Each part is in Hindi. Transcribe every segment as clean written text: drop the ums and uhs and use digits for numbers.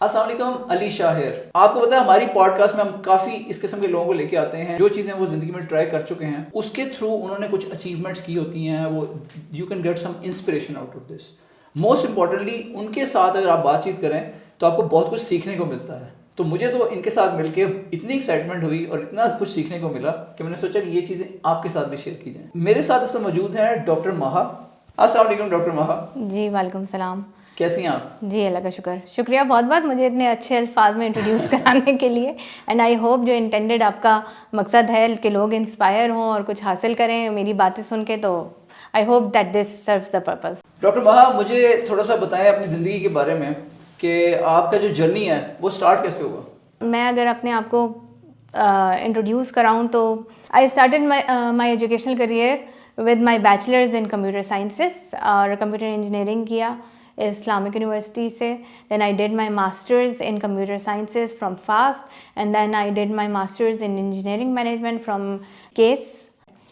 अस्सलाम वालेकुम, अली शाहिर। आपको पता है हमारी पॉडकास्ट में हम काफ़ी इस किस्म के लोगों को लेके आते हैं जो चीज़ें वो ज़िंदगी में ट्राई कर चुके हैं, उसके थ्रू उन्होंने कुछ अचीवमेंट्स की होती हैं। वो you can get some inspiration out of this. Most importantly उनके साथ अगर आप बातचीत करें तो आपको बहुत कुछ सीखने को मिलता है। तो मुझे तो इनके साथ मिलके इतनी एक्साइटमेंट हुई और इतना कुछ सीखने को मिला कि मैंने सोचा कि ये चीज़ें आपके साथ भी शेयर की जाएँ। मेरे साथ इस समय मौजूद हैं डॉक्टर महा। अस्सलाम वालेकुम डॉक्टर महा। जी वालेकुम सलाम। कैसी हैं आप? जी अल्लाह का शुक्र, शुक्रिया बहुत बहुत मुझे इतने अच्छे अल्फाज में इंट्रोड्यूस कराने के लिए। एंड आई होप जो इंटेंडेड आपका मकसद है कि लोग इंस्पायर हों और कुछ हासिल करें मेरी बातें सुन के, तो I hope that this serves the purpose. Doctor महा, मुझे थोड़ा सा बताएं अपनी ज़िंदगी के बारे में कि आपका जो जर्नी है वो स्टार्ट कैसे हुआ? मैं अगर अपने आप को इंट्रोड्यूस कराऊँ तो I started my educational career with my bachelors in computer sciences और कंप्यूटर इंजीनियरिंग किया इस्लामिक यूनिवर्सिटी से। Then I did my masters in computer sciences from FAST and then I did my masters in engineering management from CASE.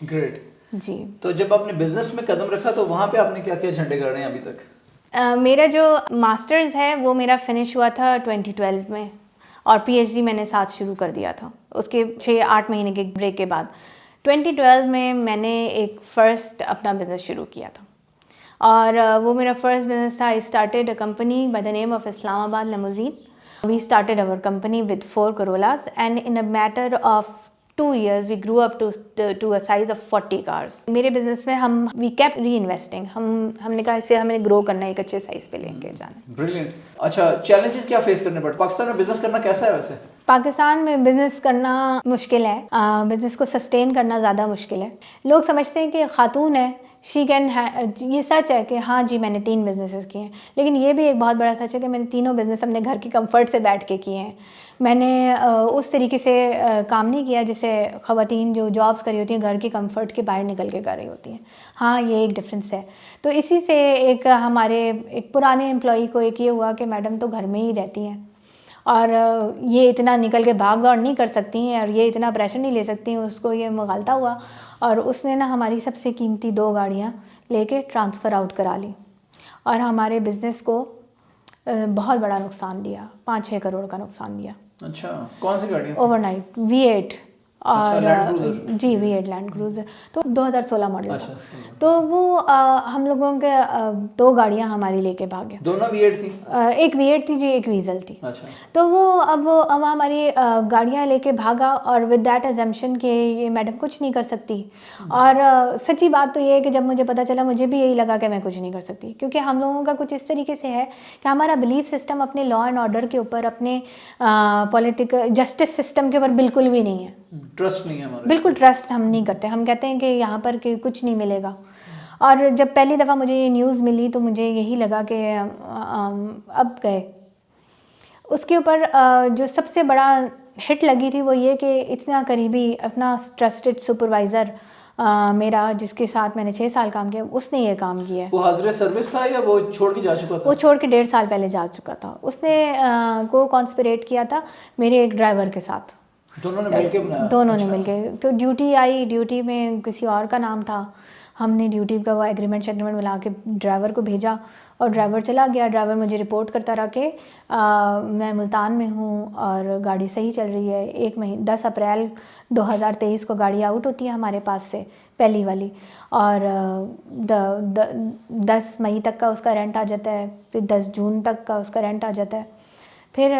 Great. जी, तो जब आपने बिजनेस में कदम रखा तो वहाँ पे आपने क्या क्या झंडे गाड़े हैं अभी तक? मेरा जो मास्टर्स है वो मेरा फिनिश हुआ था 2012 में और पीएचडी मैंने साथ शुरू कर दिया था उसके 6-8 महीने के ब्रेक के बाद। 2012 में मैंने एक फ़र्स्ट अपना बिज़नेस शुरू किया था और वो मेरा फर्स्ट बिज़नेस था। I started a company by the name of Islamabad limousine. We started our company with 4 Corollas and in a matter of 2 years we grew up to a size of 40 cars। मेरे बिजनेस में हम वी kept reinvesting। हमने कहा इसे हमें ग्रो करना है, एक अच्छे साइज पे लेके जाना। ब्रिलियंट। अच्छा, चैलेंजेस क्या फेस करने पड़ते? पाकिस्तान में बिजनेस करना कैसा है वैसे? पाकिस्तान में बिज़नेस करना मुश्किल है, बिज़नेस को सस्टेन करना ज़्यादा मुश्किल है। लोग समझते हैं कि खातून है, शी कैन, ये सच है कि हाँ जी मैंने 3 बिज़नेसेस किए हैं, लेकिन ये भी एक बहुत बड़ा सच है कि मैंने तीनों बिज़नेस अपने घर की कंफर्ट से बैठ के किए हैं। मैंने उस तरीके से काम नहीं किया जैसे ख़वातीन जो जॉब्स करी होती हैं घर की कंफर्ट के बाहर निकल के कर रही होती हैं। हाँ, ये एक डिफरेंस है। तो इसी से एक हमारे एक पुराने एम्प्लॉई को एक ये हुआ कि मैडम तो घर में ही रहती हैं और ये इतना निकल के भाग दौड़ नहीं कर सकती हैं और ये इतना प्रेशर नहीं ले सकती हैं। उसको ये मुगालता हुआ और उसने ना हमारी सबसे कीमती 2 गाड़ियाँ लेके ट्रांसफ़र आउट करा ली और हमारे बिज़नेस को बहुत बड़ा नुकसान दिया, 5-6 करोड़ का नुकसान दिया। अच्छा, कौन सी गाड़ियाँ? ओवरनाइट V8 अच्छा, और लैंड क्रूजर। जी V8 लैंड क्रूज़र, तो 2016 मॉडल अच्छा, था। तो वो हम लोगों के 2 गाड़ियाँ हमारी लेके भाग गया। दोनों V8 थी? एक V8 थी जी, एक वीज़ल थी। अच्छा। तो वो अब हमारी गाड़ियाँ लेके भागा और विद दैट अजम्पशन कि ये मैडम कुछ नहीं कर सकती। और सच्ची बात तो ये है कि जब मुझे पता चला मुझे भी यही लगा कि मैं कुछ नहीं कर सकती, क्योंकि हम लोगों का कुछ इस तरीके से है कि हमारा बिलीफ सिस्टम अपने लॉ एंड ऑर्डर के ऊपर, अपने पॉलिटिकल जस्टिस सिस्टम के ऊपर बिल्कुल भी नहीं है। ट्रस्ट नहीं है हमारा। बिल्कुल ट्रस्ट हम नहीं करते। हम कहते हैं कि यहाँ पर कि कुछ नहीं मिलेगा। और जब पहली दफ़ा मुझे ये न्यूज़ मिली तो मुझे यही लगा कि अब गए। उसके ऊपर जो सबसे बड़ा हिट लगी थी वो ये कि इतना करीबी अपना ट्रस्टेड सुपरवाइज़र मेरा, जिसके साथ मैंने 6 साल काम किया, उसने ये काम किया है। वो हाजिर सर्विस था या वो छोड़ के जा चुका था? वो छोड़ के 1.5 साल पहले जा चुका था। उसने को कॉन्स्पिरेट किया था मेरे एक ड्राइवर के साथ। दोनों ने मिलके बनाया? दोनों ने अच्छा। मिलके। तो ड्यूटी आई, ड्यूटी में किसी और का नाम था। हमने ड्यूटी का वो एग्रीमेंट मिला के ड्राइवर को भेजा और ड्राइवर चला गया। ड्राइवर मुझे रिपोर्ट करता रहा कि मैं मुल्तान में हूँ और गाड़ी सही चल रही है। 10 अप्रैल 2023 को गाड़ी आउट होती है हमारे पास से, पहली वाली, और 10 मई तक का उसका रेंट आ जाता है, फिर 10 जून तक का उसका रेंट आ जाता है, फिर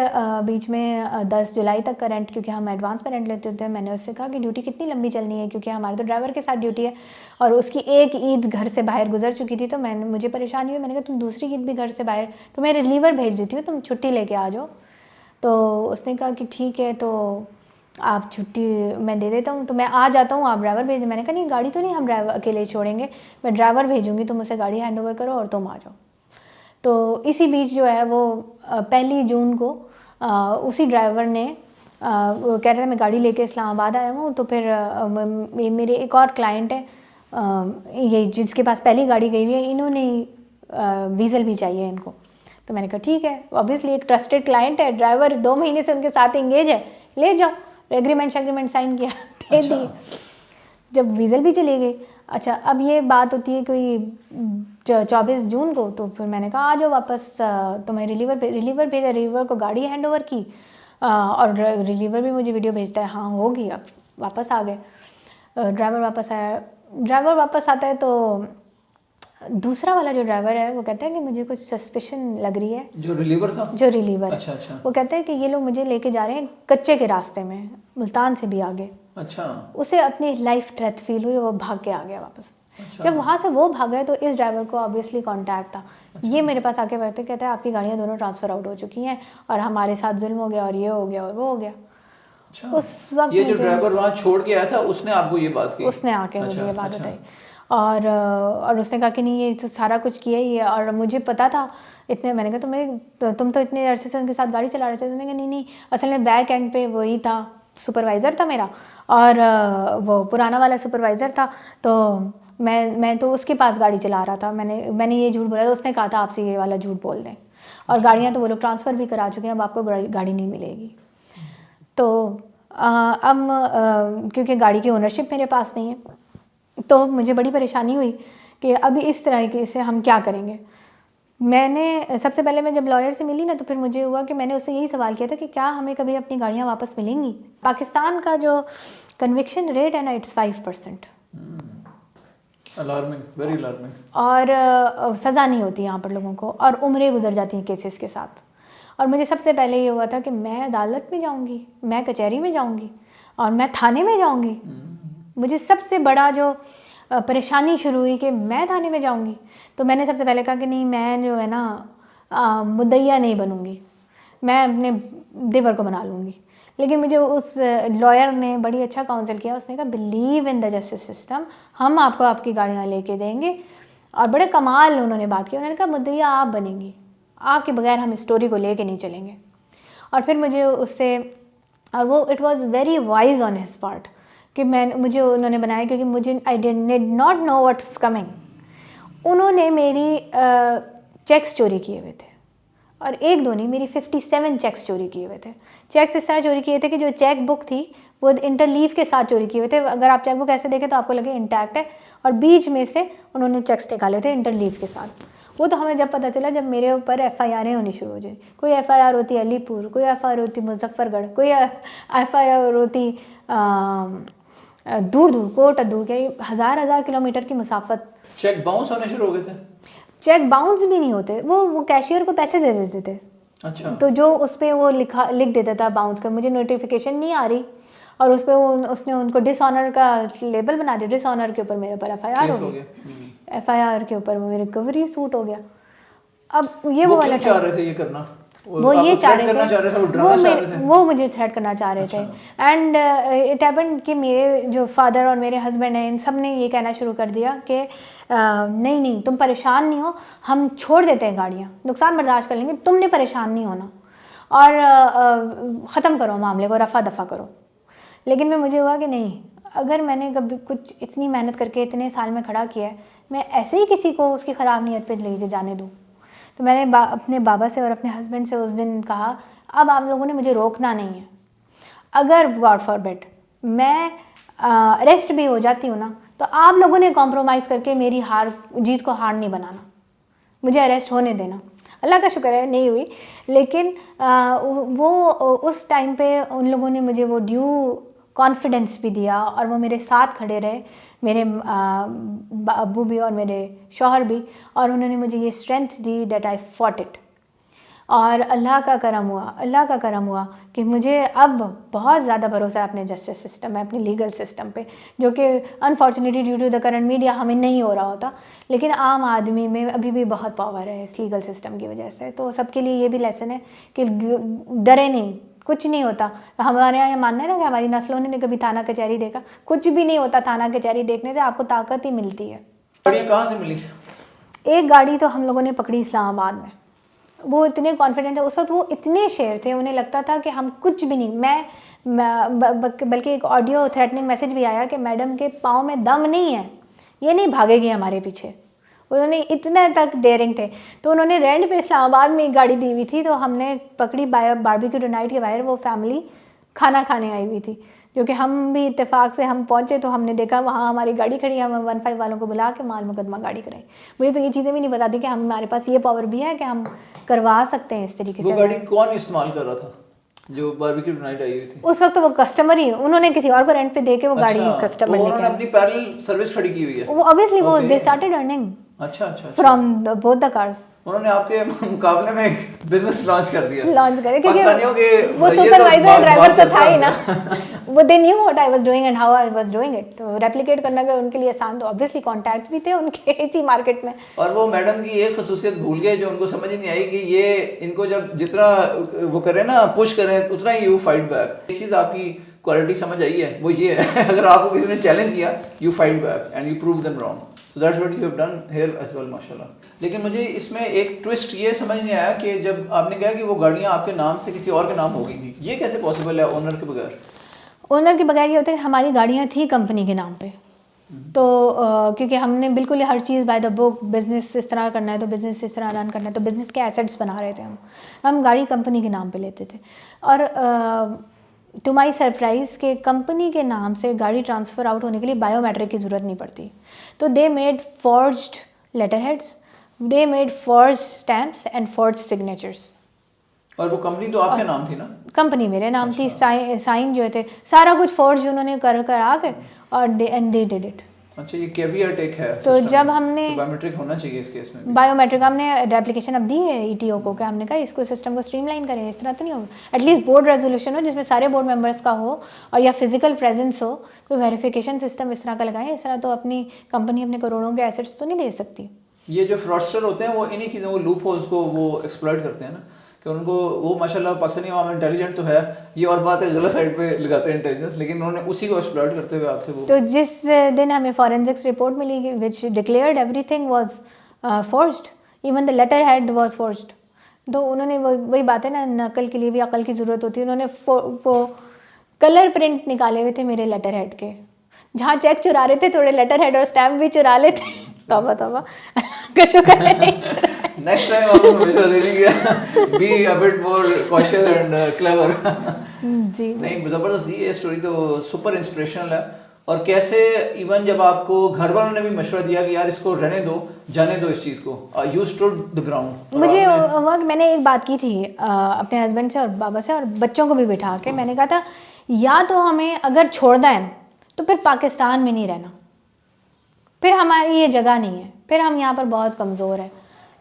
बीच में 10 जुलाई तक का रेंट, क्योंकि हम एडवांस में रेंट लेते थे। मैंने उससे कहा कि ड्यूटी कितनी लंबी चलनी है, क्योंकि हमारे तो ड्राइवर के साथ ड्यूटी है और उसकी एक ईद घर से बाहर गुजर चुकी थी। तो मुझे परेशानी हुई। मैंने कहा तुम दूसरी ईद भी घर से बाहर, तो मैं रिलीवर भेज देती हूँ, तुम छुट्टी लेके आ जाओ। तो उसने कहा कि ठीक है, तो आप छुट्टी मैं दे देता हूँ, तो मैं आ जाता हूँ, आप ड्राइवर भेज दें। मैंने कहा नहीं, गाड़ी तो नहीं हम ड्राइवर अकेले छोड़ेंगे, मैं ड्राइवर भेजूँगी, तुम उसे गाड़ी हैंड ओवर करो और तुम आ जाओ। तो इसी बीच जो है वो 1 जून को उसी ड्राइवर ने वो कह रहा था मैं गाड़ी लेके इस्लामाबाद आया हूँ। तो फिर मेरे एक और क्लाइंट है, ये जिसके पास पहली गाड़ी गई हुई है, इन्होंने वीज़ल भी चाहिए इनको। तो मैंने कहा ठीक है, ऑब्वियसली एक ट्रस्टेड क्लाइंट है, ड्राइवर 2 महीने से उनके साथ एंगेज है, ले जाओ। एग्रीमेंट साइन किया, दे दी। जब वीज़ल भी चली गई, अच्छा, अब ये बात होती है कोई 24 जून को, तो फिर मैंने कहा आ जाओ वापस, तुम्हें रिलीवर भेजा, रिलीवर को गाड़ी हैंड ओवर की, और रिलीवर भी मुझे वीडियो भेजता है हाँ होगी। अब वापस आ गए, ड्राइवर वापस आया, ड्राइवर वापस आता है तो दूसरा वाला जो ड्राइवर है वो कहता है कि मुझे कुछ सस्पिशन लग रही है। जो रिलीवर था? जो रिलीवर है, अच्छा। वो कहता है कि ये लोग मुझे लेके जा रहे हैं कच्चे के रास्ते में, मुल्तान से भी आगे। अच्छा। उसे अपनी लाइफ थ्रेट फील हुई, वो भाग के आ गया वापस। अच्छा। जब वहाँ से वो भाग गए तो इस ड्राइवर को ऑब्वियसली कांटेक्ट था। अच्छा। ये मेरे पास आके बैठते कहता है आपकी गाड़ियाँ दोनों ट्रांसफ़र आउट हो चुकी हैं और हमारे साथ जुल्म हो गया और ये हो गया और वो हो गया। अच्छा। उस वक्त ये जो ड्राइवर वहाँ छोड़ के आया था उसने आपको ये बात की? उसने आके मुझे ये बात अच्छा। बताई, और उसने कहा कि नहीं ये तो सारा कुछ किया ही है। और मुझे पता था इतने, मैंने कहा तुम तो इतने अरसे से उनके साथ गाड़ी चला रहे थे। उन्होंने कहा नहीं, असल में बैक एंड पे वही था, सुपरवाइज़र था मेरा, और वो पुराना वाला सुपरवाइज़र था, तो मैं तो उसके पास गाड़ी चला रहा था। मैंने ये झूठ बोला, तो उसने कहा था आपसे ये वाला झूठ बोल दें, और गाड़ियाँ तो वो लोग ट्रांसफ़र भी करा चुके हैं, अब आपको गाड़ी नहीं मिलेगी। तो अब क्योंकि गाड़ी की ओनरशिप मेरे पास नहीं है, तो मुझे बड़ी परेशानी हुई कि अभी इस तरह के से हम क्या करेंगे। मैंने सबसे पहले मैं जब लॉयर से मिली ना, तो फिर मुझे हुआ कि मैंने उससे यही सवाल किया था कि क्या हमें कभी अपनी गाड़ियाँ वापस मिलेंगी। पाकिस्तान का जो कन्विक्शन रेट है ना, इट्स 5%। Alarming, very alarming. और सज़ा नहीं होती यहाँ पर लोगों को, और उम्रें गुजर जाती हैं केसेस के साथ। और मुझे सबसे पहले ये हुआ था कि मैं अदालत में जाऊँगी, मैं कचहरी में जाऊँगी, और मैं थाने में जाऊँगी। मुझे सबसे बड़ा जो परेशानी शुरू हुई कि मैं थाने में जाऊँगी। तो मैंने सबसे पहले कहा कि नहीं, मैं जो है ना मुद्दईया नहीं बनूँगी, मैं अपने देवर को बना लूँगी। लेकिन मुझे उस लॉयर ने बड़ी अच्छा काउंसिल किया। उसने कहा believe in the justice system, हम आपको आपकी गाड़ियाँ लेके देंगे। और बड़े कमाल उन्होंने बात की। उन्होंने कहा मुद्दईया आप बनेंगी, आपके बगैर हम स्टोरी को लेके नहीं चलेंगे। और फिर मुझे उससे, और वो it was very wise on his part कि मुझे उन्होंने बनाया, क्योंकि मुझे I did not know what's coming. उन्होंने मेरी चेक्स चोरी किए हुए थे, और एक दो नहीं, मेरी 57 चेक्स चोरी किए हुए थे। चेक्स इस तरह चोरी किए थे कि जो चेक बुक थी वो इंटरलीव के साथ चोरी किए हुए थे। अगर आप चेक बुक ऐसे देखें तो आपको लगे इंटैक्ट है, और बीच में से उन्होंने चेक्स निकाले थे इंटरलीव के साथ। वो तो हमें जब पता चला जब मेरे ऊपर FIR होनी शुरू हो जाए। कोई FIR होती अलीपुर, कोई FIR होती मुजफ्फरगढ़, कोई FIR होती दूर दूर कोट दूर के, हज़ार किलोमीटर की मुसाफत। चेक बाउंस होने शुरू हो गए थे? चेक बाउंस भी नहीं होते, वो कैशियर को पैसे दे देते थे। अच्छा। तो जो उस पर वो लिख देता था बाउंस का, मुझे नोटिफिकेशन नहीं आ रही, और उस पर उसने उनको डिसऑनर का लेबल बना दिया। डिसऑनर के ऊपर मेरे ऊपर FIR हो गया। FIR के ऊपर वो मेरे रिकवरी सूट हो गया। अब ये वो वाला चाह रहे थे ये करना, वो ये चाह रहे थे, वो मुझे थ्रेट करना चाह रहे थे। एंड इट हैपेंड कि मेरे जो फादर और मेरे हस्बैंड हैं, इन सब ने ये कहना शुरू कर दिया कि नहीं तुम परेशान नहीं हो, हम छोड़ देते हैं गाड़ियाँ, नुकसान बर्दाश्त कर लेंगे, तुमने परेशान नहीं होना, और ख़त्म करो मामले को, रफ़ा दफ़ा करो। लेकिन मैं मुझे हुआ कि नहीं, अगर मैंने कभी कुछ इतनी मेहनत करके इतने साल में खड़ा किया है, मैं ऐसे ही किसी को उसकी ख़राब नीयत पे लेके जाने दूँ। तो मैंने अपने बाबा से और अपने हस्बैंड से उस दिन कहा, अब आप लोगों ने मुझे रोकना नहीं है। अगर गॉड फॉरबिड मैं अरेस्ट भी हो जाती हूँ ना, तो आप लोगों ने कॉम्प्रोमाइज़ करके मेरी जीत को हार नहीं बनाना, मुझे अरेस्ट होने देना। अल्लाह का शुक्र है नहीं हुई, लेकिन वो उस टाइम पे उन लोगों ने मुझे वो ड्यू कॉन्फिडेंस भी दिया, और वो मेरे साथ खड़े रहे, मेरे अब्बू भी और मेरे शौहर भी, और उन्होंने मुझे ये strength the that I fought it. और अल्लाह का करम हुआ कि मुझे अब बहुत ज़्यादा भरोसा है अपने जस्टिस सिस्टम में, अपनी लीगल सिस्टम पे, जो कि unfortunately due to the current media हमें नहीं हो रहा होता, लेकिन आम आदमी में अभी भी बहुत पावर है इस लीगल सिस्टम की वजह से। तो सबके लिए ये भी लेसन है कि डरे नहीं, कुछ नहीं होता। हमारे यहाँ मानना है ना कि हमारी नस्लों ने कभी थाना कचहरी देखा, कुछ भी नहीं होता। थाना कचहरी देखने से आपको ताकत ही मिलती है। गाड़ियाँ कहाँ से मिली? एक गाड़ी तो हम लोगों ने पकड़ी इस्लामाबाद में। वो इतने कॉन्फिडेंट थे उस वक्त, वो इतने शेर थे, उन्हें लगता था कि हम कुछ भी नहीं। बल्कि एक ऑडियो थ्रेटनिंग मैसेज भी आया कि मैडम के पाँव में दम नहीं है, ये नहीं भागेगी हमारे पीछे। उन्होंने इतने तक डेयरिंग थे। तो उन्होंने रेंट पे इस्लामाबाद में एक गाड़ी दी हुई थी, तो हमने पकड़ी बारबेक्यू नाइट के बाहर। वो फैमिली खाना खाने आई हुई थी, जो कि हम भी इत्तेफाक से हम पहुंचे तो हमने देखा वहाँ हमारी गाड़ी खड़ी है, हम 15 वालों को बुला के माल मुकदमा गाड़ी कराई। मुझे तो ये चीज़ें भी नहीं पता थी कि हमारे पास ये पावर भी है कि हम करवा सकते हैं इस तरीके से। वो गाड़ी कौन इस्तेमाल कर रहा था जो बारबेक्यू नाइट आई हुई थी? उस वक्त तो वो कस्टमर ही, उन्होंने किसी और को रेंट पे दे के वो गाड़ी कस्टमर उन्होंने अपनी पैरेलल सर्विस खड़ी की हुई है। वो ऑब्वियसली वो दे स्टार्टेड अर्निंग अच्छा फ्रॉम बोथ द कार्स। उन्होंने आपके मुकाबले में एक बिजनेस लॉन्च कर दिया। लॉन्च करे क्योंकि पाकिस्तानियों के वो सुपरवाइजर ड्राइवर तो था ही ना। वो they knew what I was doing and how I was doing it, तो रेप्लिकेट करना का उनके लिए आसान, तो ऑब्वियसली कॉन्टैक्ट भी थे उनके इसी मार्केट में। और वो मैडम की एक खसूसियत भूल गए जो उनको समझ ही नहीं आई कि ये इनको जब जितना वो करें ना पुश करें उतना ही यू फाइट बैक। एक चीज़ आपकी क्वालिटी समझ आई है वो ये है अगर आपको किसी ने चैलेंज किया you fight back and you prove them wrong, so that's what you have done here as well माशाल्लाह। लेकिन मुझे इसमें एक ट्विस्ट ये समझ नहीं आया कि जब आपने कहा कि वो गाड़ियाँ आपके नाम से किसी और के नाम हो गई थी, ये कैसे पॉसिबल है ओनर के बगैर? ओनर के बगैर ये होता है हमारी गाड़ियाँ थी कंपनी के नाम पे, तो क्योंकि हमने बिल्कुल हर चीज़ बाय द बुक, बिज़नेस इस तरह करना है तो बिज़नेस इस तरह रन करना है, तो बिज़नेस के एसेट्स बना रहे थे हम गाड़ी कंपनी के नाम पे लेते थे। और टू माई सरप्राइज़ के कंपनी के नाम से गाड़ी ट्रांसफ़र आउट होने के लिए बायोमेट्रिक की ज़रूरत नहीं पड़ती, तो they made forged letter heads, they made forged stamps and forged signatures. और वो कंपनी तो आपके नाम थी ना? कंपनी मेरे नाम थी, साइन जो थे सारा कुछ फॉर्ज उन्होंने कर आके और दे डिड इट। अच्छा, ये कैवियट एक है तो जब हमने तो बायोमेट्रिक होना चाहिए इस केस में। बायोमेट्रिक हमने एप्लीकेशन अब दी है ईटीओ को कि हमने कहा इसको सिस्टम को स्ट्रीमलाइन करें, इस तरह तो नहीं होगा, एटलीस्ट बोर्ड रेजोल्यूशन हो जिसमें सारे बोर्ड मेंबर्स का हो और या फिजिकल प्रेजेंस हो, कोई वेरिफिकेशन सिस्टम इस तरह का लगाएं। इस तरह तो अपनी कंपनी अपने करोड़ों के एसेट्स तो नहीं दे सकती। ये जो फ्रॉडस्टर होते हैं वो इन्हीं चीज़ों को, लूप होल्स को वो एक्सप्लॉइट करते हैं ना, कि उनको वो माशाल्लाह पाकिस्तानी आवाम इंटेलिजेंट तो है, ये और बात है गलत साइड पे लगाते हैं इंटेलिजेंस, लेकिन उन्होंने उसी को एक्सप्लॉइट करते हुए आपसे वो। तो जिस दिन हमें फॉरेंसिक्स रिपोर्ट मिली which declared everything was forged, even the letter head was forged, तो उन्होंने वही बात है ना, नकल के लिए भी अकल की ज़रूरत होती है। उन्होंने वो कलर प्रिंट निकाले हुए थे मेरे लेटर हेड के, जहाँ चेक चुरा रहे थे थोड़े लेटर हेड और स्टैम्प भी चुरा लेते। तौबा तौबा का शुक्र है। नेक्स्ट टाइम आपको मशवरा दे देंगे, be a bit more cautious and clever. जी नहीं, ज़बरदस्त, ये स्टोरी तो सुपर इंस्पिरेशनल है। और कैसे इवन जब आपको घर वालों ने भी मशवरा दिया कि यार इसको रहने दो, जाने दो इस चीज़ को, यू स्टूड द ग्राउंड। मुझे वक्त मैंने एक बात की थी अपने हस्बैंड से और बाबा से और बच्चों को भी बिठा के, मैंने कहा था या तो हमें अगर छोड़ना है तो फिर पाकिस्तान में नहीं रहना, फिर हमारी ये जगह नहीं है, फिर हम यहाँ पर बहुत कमज़ोर हैं,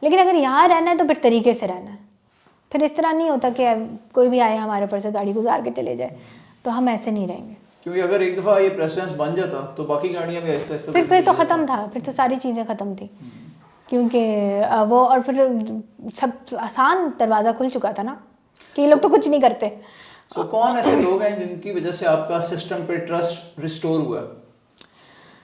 लेकिन अगर यहाँ रहना है तो फिर तरीके से रहना है। फिर इस तरह नहीं होता कि कोई भी आए हमारे ऊपर से गाड़ी गुजार के चले जाए, तो हम ऐसे नहीं रहेंगे। क्योंकि अगर एक दफ़ा ये प्रेसिडेंस बन जाता तो बाकी गाड़ियाँ भी ऐसे ऐसे फिर तो ख़त्म था, फिर तो सारी चीज़ें ख़त्म थी, क्योंकि वो और फिर सब आसान दरवाज़ा खुल चुका था ना कि ये लोग तो कुछ नहीं करते। सो कौन ऐसे लोग हैं जिनकी वजह से आपका सिस्टम पे ट्रस्ट रिस्टोर हुआ?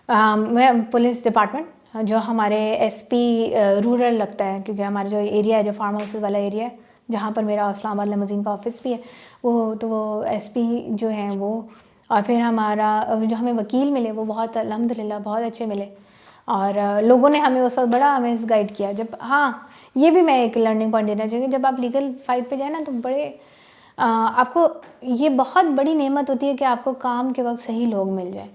मैं पुलिस डिपार्टमेंट, जो हमारे एसपी रूरल लगता है, क्योंकि हमारा जो एरिया है, जो फार्म हाउसेस वाला एरिया है, जहाँ पर मेरा इस्लामाबाद लमज़ीन का ऑफिस भी है, वो एसपी जो हैं वो, और फिर हमारा जो हमें वकील मिले वो बहुत अल्हम्दुलिल्लाह बहुत अच्छे मिले, और लोगों ने हमें उस वक्त बड़ा हमें गाइड किया। जब हाँ, ये भी मैं एक लर्निंग पॉइंट देना चाहूँगी, जब आप लीगल फाइट पे जाए ना तो बड़े आपको ये बहुत बड़ी नेमत होती है कि आपको काम के वक्त सही लोग मिल जाए।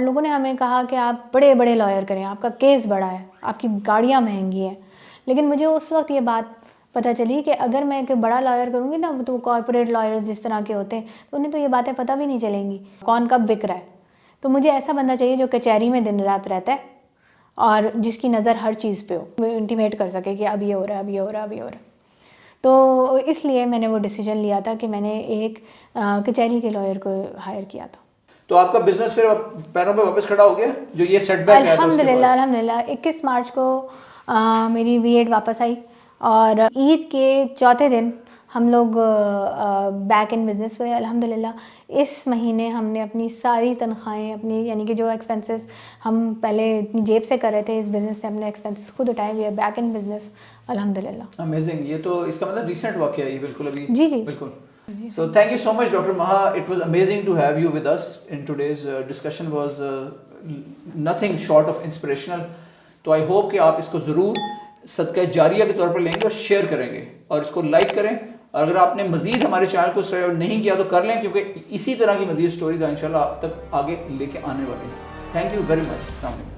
लोगों ने हमें कहा कि आप बड़े बड़े लॉयर करें, आपका केस बड़ा है, आपकी गाड़ियाँ महंगी हैं, लेकिन मुझे उस वक्त ये बात पता चली कि अगर मैं एक बड़ा लॉयर करूँगी ना तो कॉर्पोरेट लॉयर्स जिस तरह के होते हैं तो उन्हें तो ये बातें पता भी नहीं चलेंगी कौन कब बिक रहा है। तो मुझे ऐसा बंदा चाहिए जो कचहरी में दिन रात रहता है और जिसकी नज़र हर चीज़ पे हो, इंटीमेट कर सके कि अब ये हो रहा है, अब ये हो रहा है, अब ये हो रहा है। तो इसलिए मैंने वो डिसीजन लिया था कि मैंने एक कचहरी के लॉयर को हायर किया था। तो आपका बिजनेस फिर पैरों पे वापस खड़ा हो गया जो ये सेटबैक आया था? अल्हम्दुलिल्लाह 21 मार्च को मेरी V8 वापस आई और ईद के चौथे दिन हम लोग बैक इन बिज़नेस हुए अल्हम्दुलिल्लाह। इस महीने हमने अपनी सारी तनख्वाहें अपनी यानी कि जो एक्सपेंसेस हम पहले अपनी जेब से कर रहे थे, इस बिज़नेस से हमने एक्सपेंसेस खुद उठाए हुए, बैक इन बिज़नेस अल्हम्दुलिल्लाह। अमेजिंग, ये तो इसका मतलब रिसेंट वाक़या है ये, बिल्कुल अभी। जी बिल्कुल। So thank you so much, Dr. Maha. It was amazing to have you with us. In today's discussion was nothing short of inspirational. तो I hope कि आप इसको ज़रूर सदका जारिया के तौर पर लेंगे और शेयर करेंगे और इसको लाइक करें अगर आपने मजीद हमारे चैनल को सब्सक्राइब नहीं किया तो कर लें, क्योंकि इसी तरह की मजीद स्टोरीज इंशाल्लाह आप तक आगे लेके आने वाली हैं। Thank you very much.